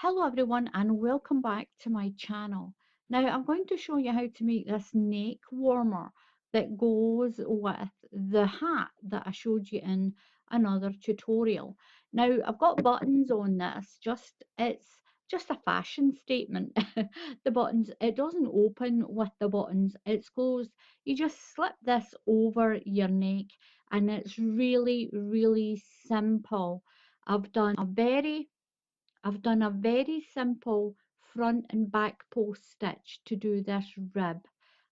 Hello everyone and welcome back to my channel. Now I'm going to show you how to make this neck warmer that goes with the hat that I showed you in another tutorial. Now I've got buttons on this, it's just a fashion statement. The buttons, it doesn't open with the buttons, it's closed. You just slip this over your neck and it's really simple. I've done a very simple front and back post stitch to do this rib.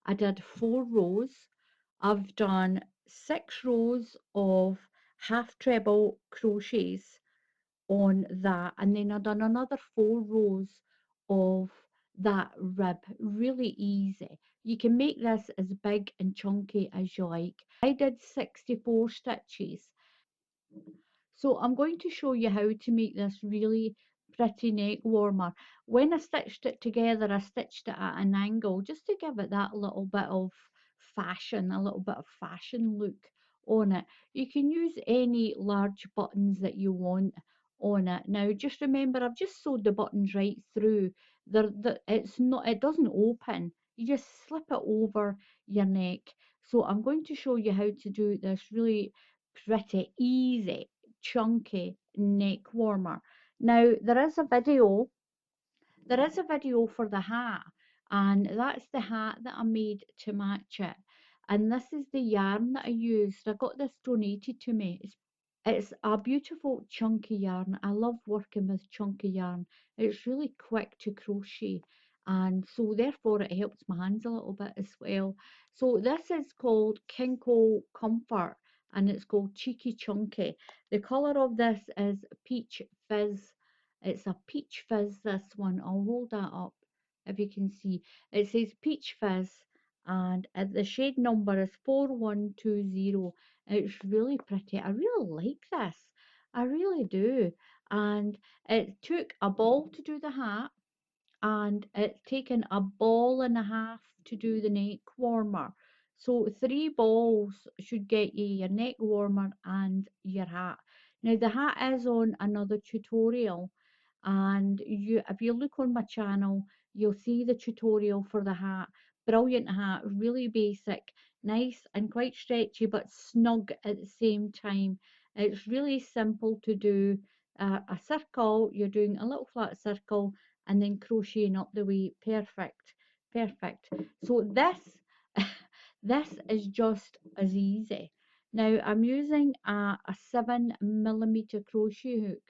I did 4 rows. I've done 6 rows of half treble crochets on that, and then I've done another 4 rows of that rib. Really easy. You can make this as big and chunky as you like. I did 64 stitches. So I'm going to show you how to make this really pretty neck warmer. When I stitched it together, I stitched it at an angle just to give it that little bit of fashion, a little bit of fashion look on it. You can use any large buttons that you want on it. Now just remember, I've just sewed the buttons right through. It doesn't open. You just slip it over your neck. So I'm going to show you how to do this really pretty easy chunky neck warmer. Now there is a video for the hat, and that's the hat that I made to match it. And this is the yarn that I used. I got this donated to me. It's a beautiful chunky yarn. I love working with chunky yarn. It's really quick to crochet, and so therefore it helps my hands a little bit as well. So this is called Kinko Comfort and it's called Cheeky Chunky. The colour of this is Peach Fizz. It's a Peach Fizz, this one. I'll hold that up if you can see. It says Peach Fizz and the shade number is 4120. It's really pretty. I really like this. I really do. And it took a ball to do the hat and it's taken a ball and a half to do the neck warmer. So 3 balls should get you your neck warmer and your hat. Now the hat is on another tutorial and if you look on my channel you'll see the tutorial for the hat. Brilliant hat, really basic, nice and quite stretchy but snug at the same time. It's really simple to do. A circle, you're doing a little flat circle and then crocheting up the way. Perfect, perfect. So this this is just as easy. Now I'm using a 7mm crochet hook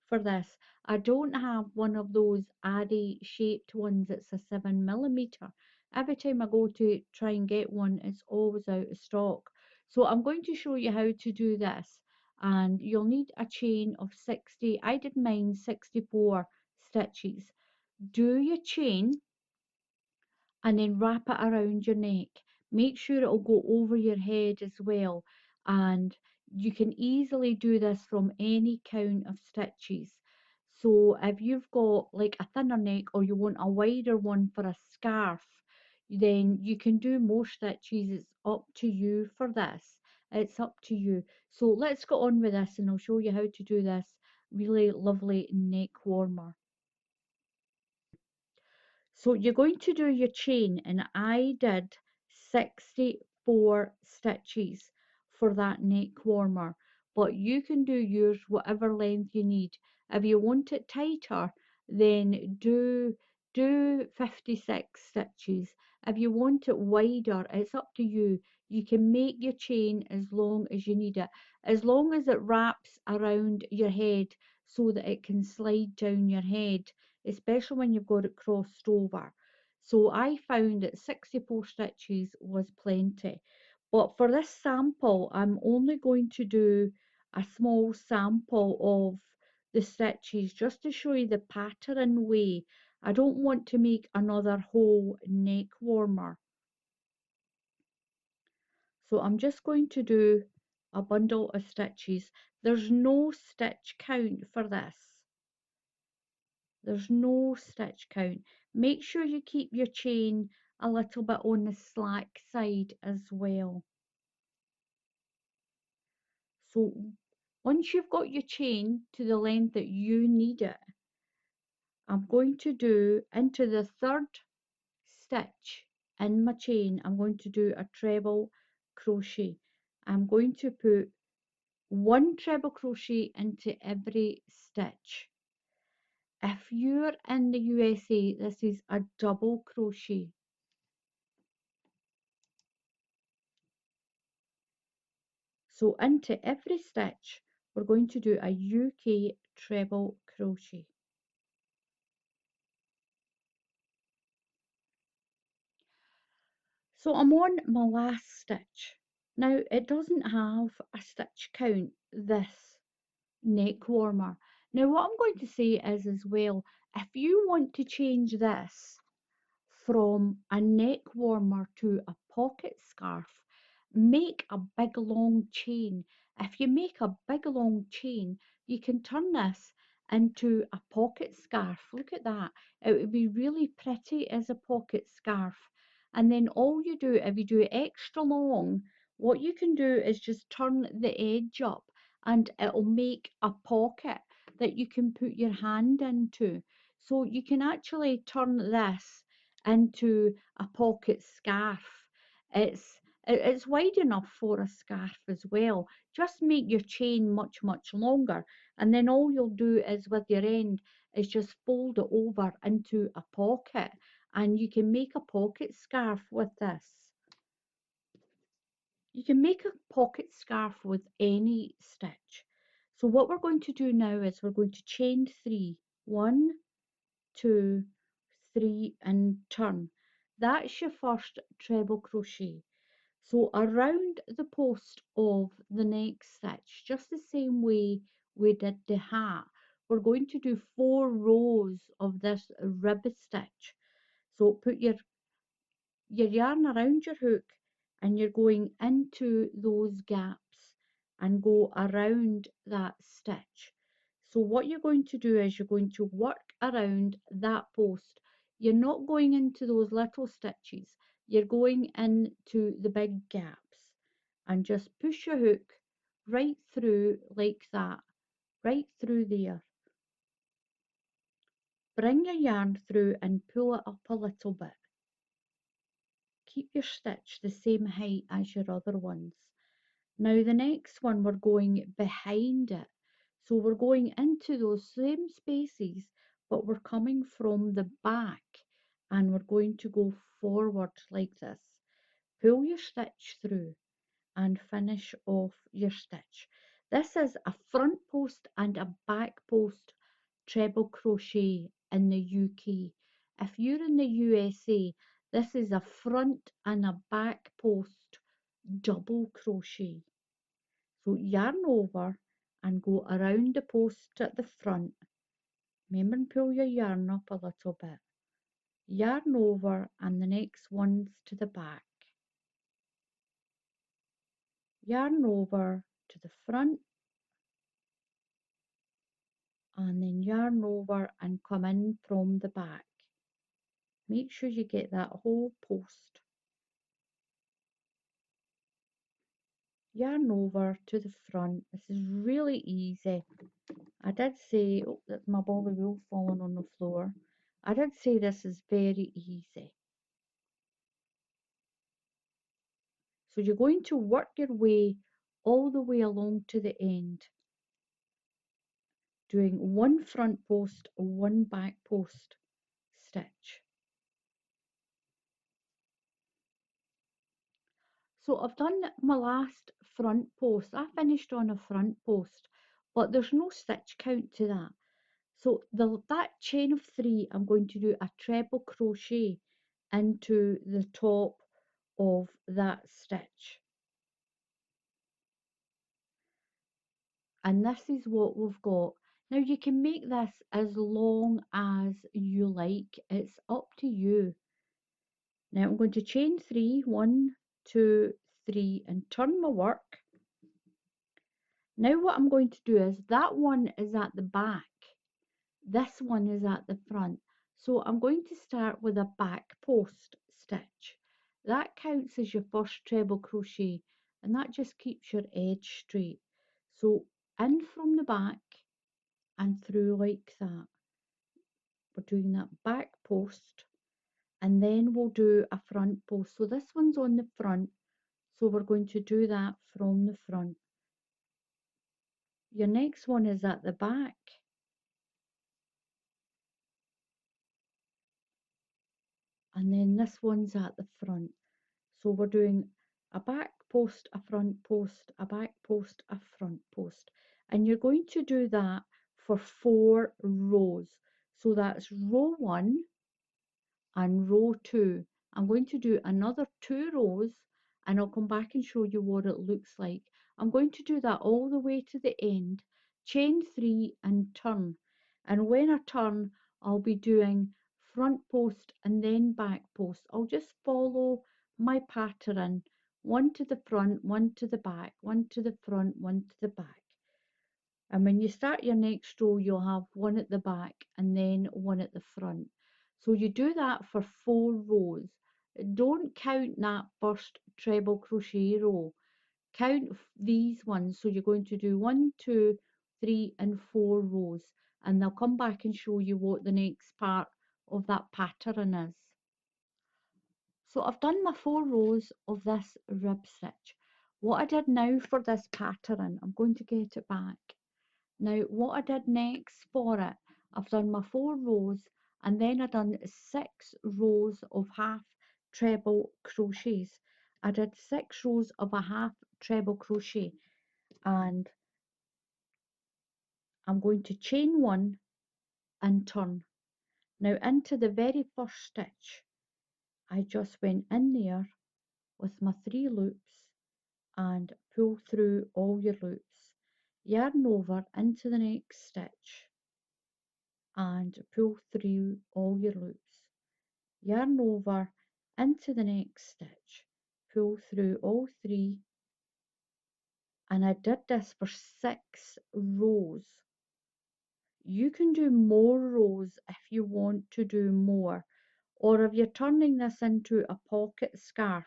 for this. I don't have one of those addy shaped ones. It's a 7mm. Every time I go to try and get one, it's always out of stock. So I'm going to show you how to do this, and you'll need a chain of 60. I did mine 64 stitches. Do your chain and then wrap it around your neck. Make sure it'll go over your head as well. And you can easily do this from any count of stitches. So if you've got like a thinner neck or you want a wider one for a scarf, then you can do more stitches. It's up to you for this. It's up to you. So let's get on with this and I'll show you how to do this really lovely neck warmer. So you're going to do your chain, and I did 64 stitches for that neck warmer, but you can do yours whatever length you need. If you want it tighter, then do 56 stitches. If you want it wider, it's up to you. You can make your chain as long as you need it, as long as it wraps around your head so that it can slide down your head, especially when you've got it crossed over. So I found that 64 stitches was plenty. But for this sample, I'm only going to do a small sample of the stitches just to show you the pattern way. I don't want to make another whole neck warmer. So I'm just going to do a bundle of stitches. There's no stitch count for this. There's no stitch count. Make sure you keep your chain a little bit on the slack side as well. So once you've got your chain to the length that you need it, I'm going to do into the third stitch in my chain, I'm going to do a treble crochet. I'm going to put one treble crochet into every stitch. If you're in the USA, this is a double crochet. So into every stitch, we're going to do a UK treble crochet. So I'm on my last stitch. Now it doesn't have a stitch count, this neck warmer. Now what I'm going to say is as well, if you want to change this from a neck warmer to a pocket scarf, make a big long chain. If you make a big long chain, you can turn this into a pocket scarf. Look at that. It would be really pretty as a pocket scarf. And then all you do, if you do it extra long, what you can do is just turn the edge up and it'll make a pocket that you can put your hand into. So you can actually turn this into a pocket scarf. It's wide enough for a scarf as well. Just make your chain much longer, and then all you'll do is with your end is just fold it over into a pocket, and you can make a pocket scarf with this. You can make a pocket scarf with any stitch. So what we're going to do now is we're going to chain three. One, two, three, and turn. That's your first treble crochet. So around the post of the next stitch, just the same way we did the hat, we're going to do 4 rows of this rib stitch. So put your yarn around your hook and you're going into those gaps and go around that stitch. So what you're going to do is you're going to work around that post. You're not going into those little stitches, you're going into the big gaps and just push your hook right through like that, right through there. Bring your yarn through and pull it up a little bit. Keep your stitch the same height as your other ones. Now the next one we're going behind it. So we're going into those same spaces, but we're coming from the back and we're going to go forward like this. Pull your stitch through and finish off your stitch. This is a front post and a back post treble crochet in the UK. If you're in the USA, this is a front and a back post double crochet. So yarn over and go around the post at the front. Remember and pull your yarn up a little bit. Yarn over and the next one's to the back. Yarn over to the front and then yarn over and come in from the back. Make sure you get that whole post. Yarn over to the front. This is really easy. I did say, oh, that's my ball of wool falling on the floor. I did say this is very easy. So you're going to work your way all the way along to the end, doing one front post, one back post stitch. So I've done my last front post. I finished on a front post, but there's no stitch count to that. So that chain of 3, I'm going to do a treble crochet into the top of that stitch. And this is what we've got. Now you can make this as long as you like. It's up to you. Now I'm going to chain 3, 1, 2, 3, and turn my work. Now what I'm going to do is that one is at the back. This one is at the front. So I'm going to start with a back post stitch. That counts as your first treble crochet and that just keeps your edge straight. So in from the back and through like that. we're doing that back post, and then we'll do a front post. So this one's on the front, so we're going to do that from the front. Your next one is at the back, and then this one's at the front. So we're doing a back post, a front post, a back post, a front post. And you're going to do that for 4 rows. So that's row 1 and row 2. I'm going to do another 2 rows and I'll come back and show you what it looks like. I'm going to do that all the way to the end, chain 3 and turn. And when I turn, I'll be doing front post and then back post. I'll just follow my pattern, one to the front, one to the back, one to the front, one to the back. And when you start your next row, you'll have one at the back and then one at the front. So you do that for 4 rows. Don't count that first treble crochet row. Count these ones. So you're going to do 1, 2, 3 and 4 rows. And they'll come back and show you what the next part of that pattern is. So I've done my 4 rows of this rib stitch. What I did now for this pattern, I'm going to get it back. Now what I did next for it, I've done my 4 rows and then I done 6 rows of half treble crochets. I did 6 rows of a half treble crochet, and I'm going to chain 1 and turn. Now into the very first stitch, I just went in there with my 3 loops and pull through all your loops. Yarn over into the next stitch and pull through all your loops. Yarn over into the next stitch, pull through all 3, and I did this for 6 rows. You can do more rows if you want to do more, or if you're turning this into a pocket scarf,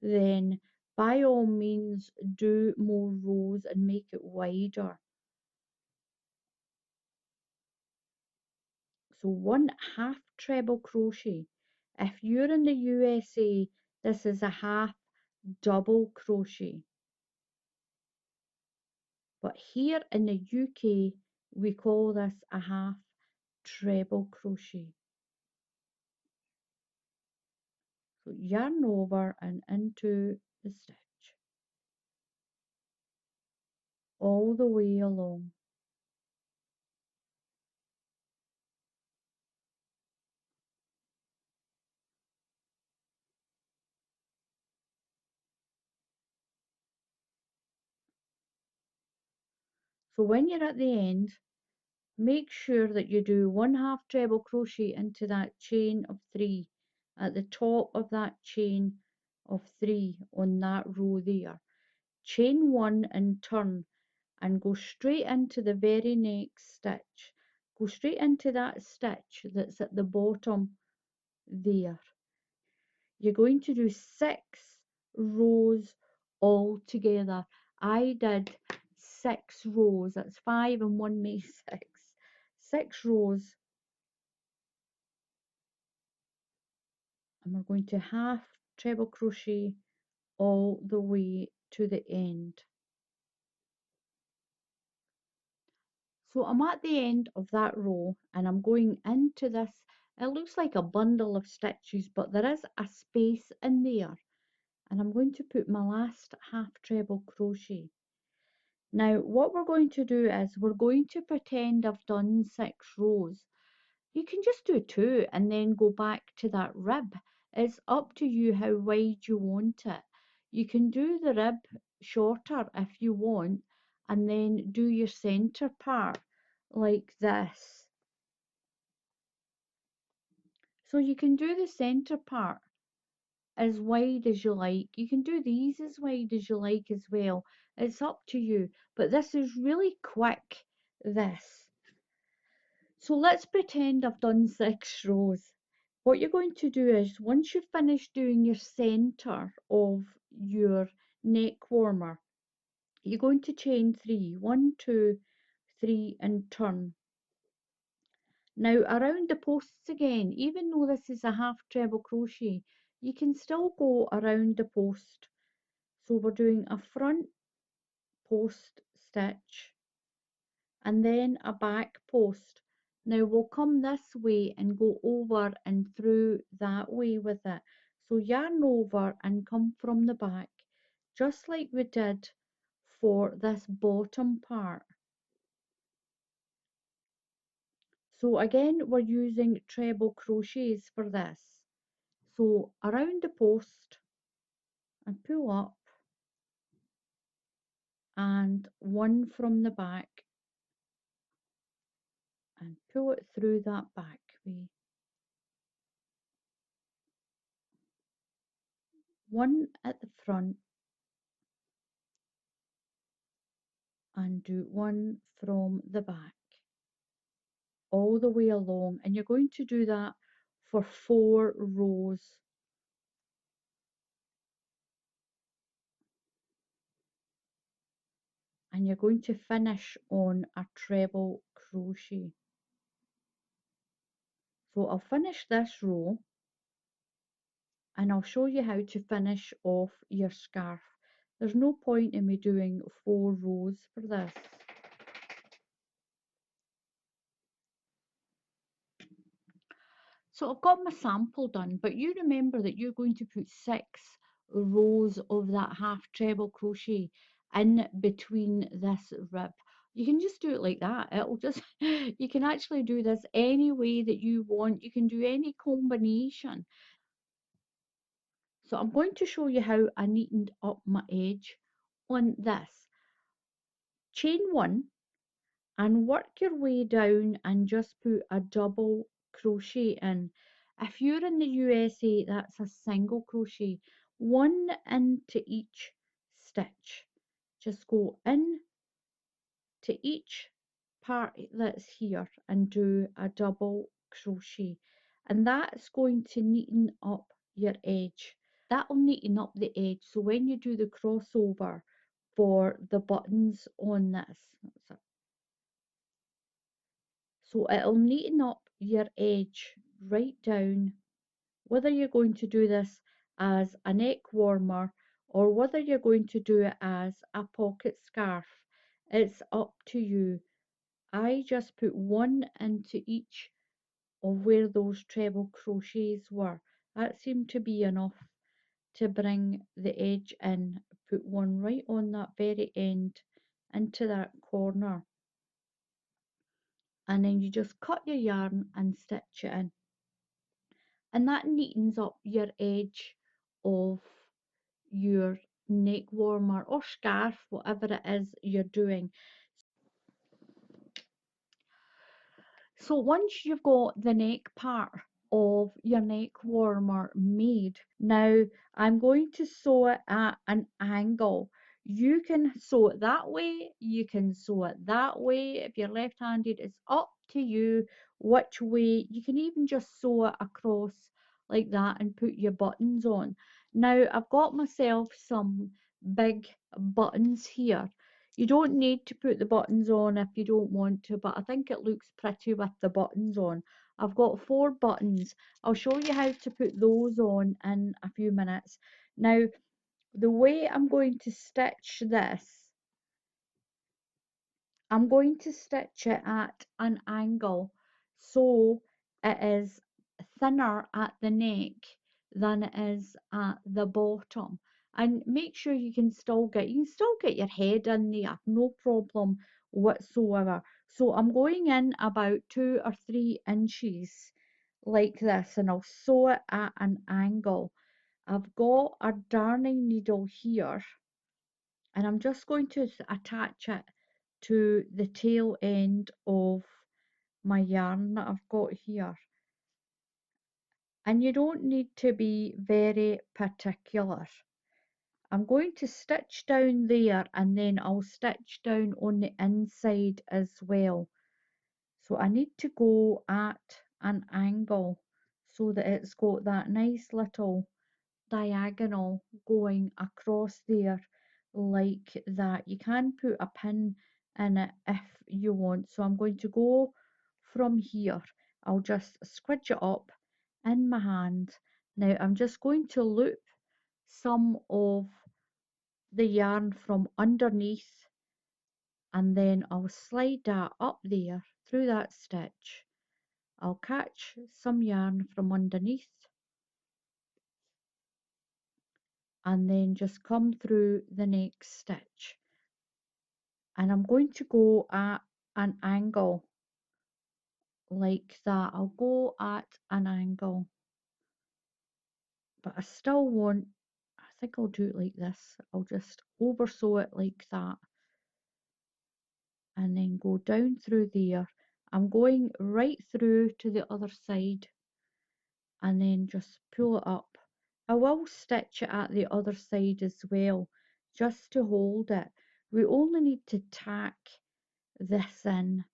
then by all means do more rows and make it wider. So 1 half treble crochet. If you're in the USA, this is a half double crochet. But here in the UK, we call this a half treble crochet. So yarn over and into the stitch all the way along. So when you're at the end, make sure that you do 1 half treble crochet into that chain of 3 at the top of that chain of 3 on that row there. Chain 1 and turn and go straight into the very next stitch. Go straight into that stitch that's at the bottom there. You're going to do 6 rows all together. I did 6 rows. That's 5 and 1 makes 6. 6 rows, and we're going to half treble crochet all the way to the end. So I'm at the end of that row and I'm going into this. It looks like a bundle of stitches, but there is a space in there, and I'm going to put my last half treble crochet. Now what we're going to do is we're going to pretend I've done 6 rows. You can just do 2 and then go back to that rib. It's up to you how wide you want it. You can do the rib shorter if you want, and then do your center part like this. So you can do the center part as wide as you like. You can do these as wide as you like as well. It's up to you. But this is really quick, this. So let's pretend I've done 6 rows. What you're going to do is, once you've finished doing your center of your neck warmer, you're going to chain 3, 1, 2, 3 and turn. Now around the posts again, even though this is a half treble crochet, you can still go around the post. So we're doing a front post stitch and then a back post. Now we'll come this way and go over and through that way with it. So yarn over and come from the back, just like we did for this bottom part. So again, we're using treble crochets for this. So around the post and pull up and one from the back and pull it through that back way. One at the front and do one from the back all the way along, and you're going to do that for 4 rows, and you're going to finish on a treble crochet. So I'll finish this row and I'll show you how to finish off your scarf. There's no point in me doing 4 rows for this. So I've got my sample done, but you remember that you're going to put 6 rows of that half treble crochet in between this rib. You can just do it like that. It'll just, you can actually do this any way that you want. You can do any combination. So I'm going to show you how I neatened up my edge on this. Chain 1 and work your way down and just put a double crochet in. If you're in the USA, that's a single crochet, one into each stitch. Just go in to each part that's here and do a double crochet, and that's going to neaten up your edge. That'll neaten up the edge, so when you do the crossover for the buttons on this, so it'll neaten up your edge right down, whether you're going to do this as a neck warmer or whether you're going to do it as a pocket scarf. It's up to you. I just put one into each of where those treble crochets were. That seemed to be enough to bring the edge in. Put one right on that very end into that corner, and then you just cut your yarn and stitch it in, and that neatens up your edge of your neck warmer or scarf, whatever it is you're doing. So once you've got the neck part of your neck warmer made, now I'm going to sew it at an angle. You can sew it that way, you can sew it that way. If you're left-handed, it's up to you which way. You can even just sew it across like that and put your buttons on. Now I've got myself some big buttons here. You don't need to put the buttons on if you don't want to, but I think it looks pretty with the buttons on. I've got 4 buttons. I'll show you how to put those on in a few minutes. Now, the way I'm going to stitch this, I'm going to stitch it at an angle so it is thinner at the neck than it is at the bottom, and make sure you can still get your head in there, no problem whatsoever. So I'm going in about 2 or 3 inches like this, and I'll sew it at an angle. I've got a darning needle here and I'm just going to attach it to the tail end of my yarn that I've got here. And you don't need to be very particular. I'm going to stitch down there and then I'll stitch down on the inside as well. So I need to go at an angle so that it's got that nice little diagonal going across there like that. You can put a pin in it if you want. So I'm going to go from here I'll just squidge it up in my hand. Now I'm just going to loop some of the yarn from underneath, and then I'll slide that up there through that stitch. I'll catch some yarn from underneath and then just come through the next stitch, and I'm going to go at an angle like that. I'll go at an angle, but I still want, I think I'll do it like this. I'll just over sew it like that and then go down through there. I'm going right through to the other side and then just pull it up. I will stitch it at the other side as well, just to hold it. We only need to tack this in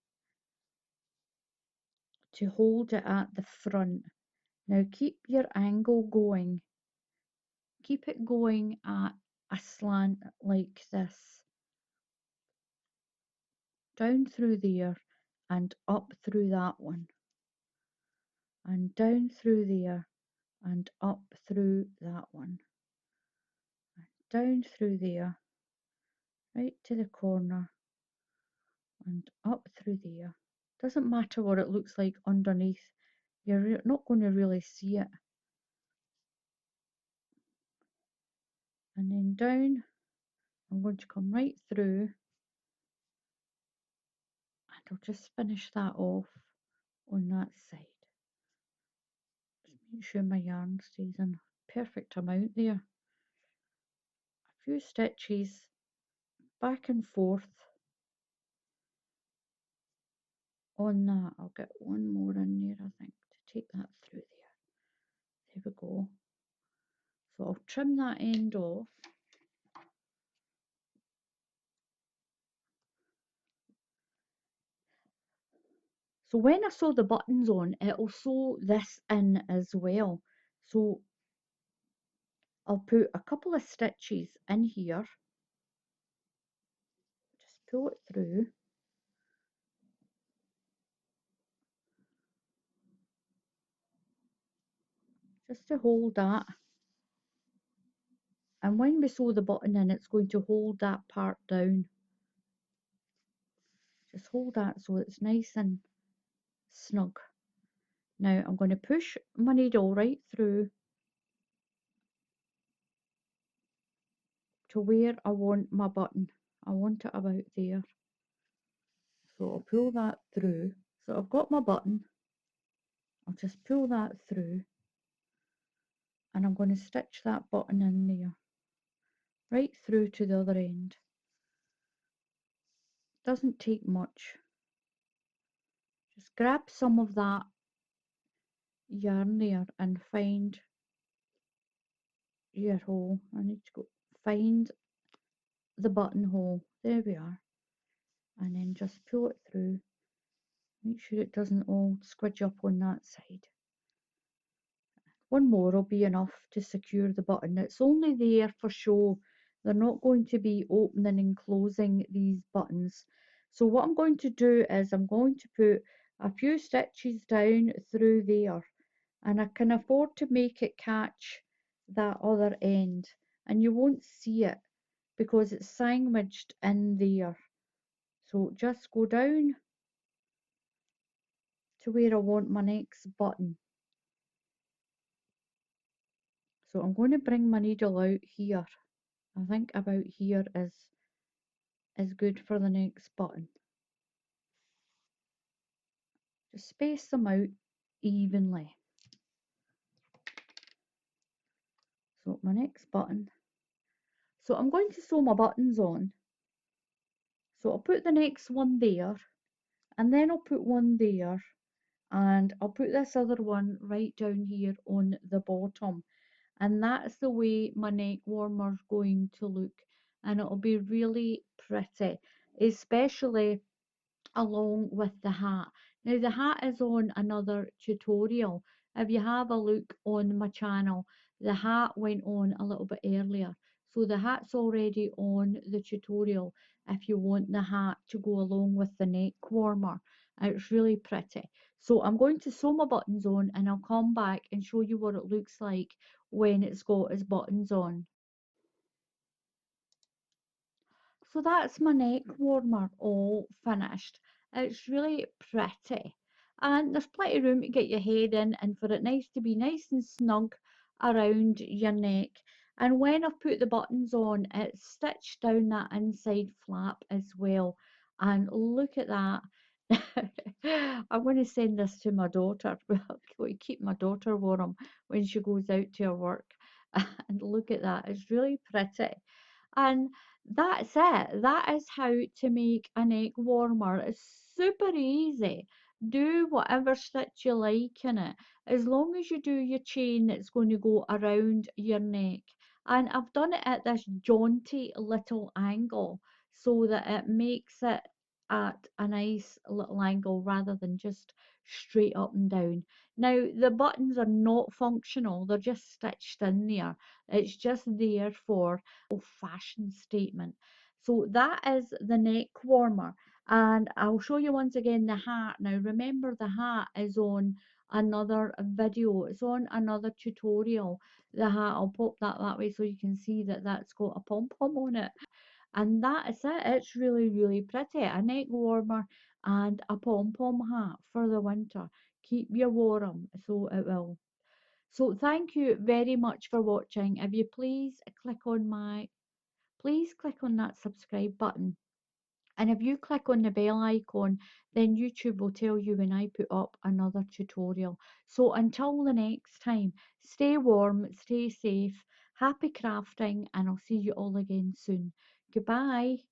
to hold it at the front. Now keep your angle going. Keep it going at a slant like this. Down through there and up through that one. And down through there and up through that one. And down through there, right to the corner and up through there. Doesn't matter what it looks like underneath. You're not going to really see it. And then down, I'm going to come right through and I'll just finish that off on that side. Just make sure my yarn stays in a perfect amount there. A few stitches back and forth on that. I'll get one more in there, I think, to take that through there. There we go. So I'll trim that end off. So when I sew the buttons on, it'll sew this in as well. So I'll put a couple of stitches in here, just pull it through, just to hold that. And when we sew the button in, it's going to hold that part down. Just hold that so it's nice and snug. Now I'm going to push my needle right through to where I want my button. I want it about there. So I'll pull that through. So I've got my button. I'll just pull that through and I'm going to stitch that button in there, right through to the other end. Doesn't take much. Just grab some of that yarn there and find your hole. I need to go find the buttonhole. There we are. And then just pull it through. Make sure it doesn't all squidge up on that side. One more will be enough to secure the button. It's only there for show. They're not going to be opening and closing these buttons. So what I'm going to do is I'm going to put a few stitches down through there, and I can afford to make it catch that other end, and you won't see it because it's sandwiched in there. So just go down to where I want my next button. So I'm going to bring my needle out here. I think about here is good for the next button. Just space them out evenly. So my next button. So I'm going to sew my buttons on. So I'll put the next one there, and then I'll put one there, and I'll put this other one right down here on the bottom. And that's the way my neck warmer's going to look, and it'll be really pretty, especially along with the hat. Now the hat is on another tutorial. If you have a look on my channel, the hat went on a little bit earlier. So the hat's already on the tutorial if you want the hat to go along with the neck warmer. It's really pretty. So I'm going to sew my buttons on and I'll come back and show you what it looks like when it's got its buttons on. So that's my neck warmer all finished. It's really pretty. And there's plenty of room to get your head in and for it nice to be nice and snug around your neck. And when I've put the buttons on, it's stitched down that inside flap as well. And look at that. I'm going to send this to my daughter. We keep my daughter warm when she goes out to her work. And look at that. It's really pretty. And that's it. That is how to make a neck warmer. It's super easy. Do whatever stitch you like in it. As long as you do your chain that's going to go around your neck. And I've done it at this jaunty little angle so that it makes it at a nice little angle rather than just straight up and down. Now, the buttons are not functional. They're just stitched in there. It's just there for fashion statement. So that is the neck warmer. And I'll show you once again the hat. Now remember the hat is on another video. It's on another tutorial. The hat, I'll pop that way so you can see that that's got a pom-pom on it. And that is it. It's really, really pretty. A neck warmer and a pom-pom hat for the winter. Keep you warm, so it will. So thank you very much for watching. If you please click on that subscribe button. And if you click on the bell icon, then YouTube will tell you when I put up another tutorial. So until the next time, stay warm, stay safe, happy crafting, and I'll see you all again soon. Goodbye.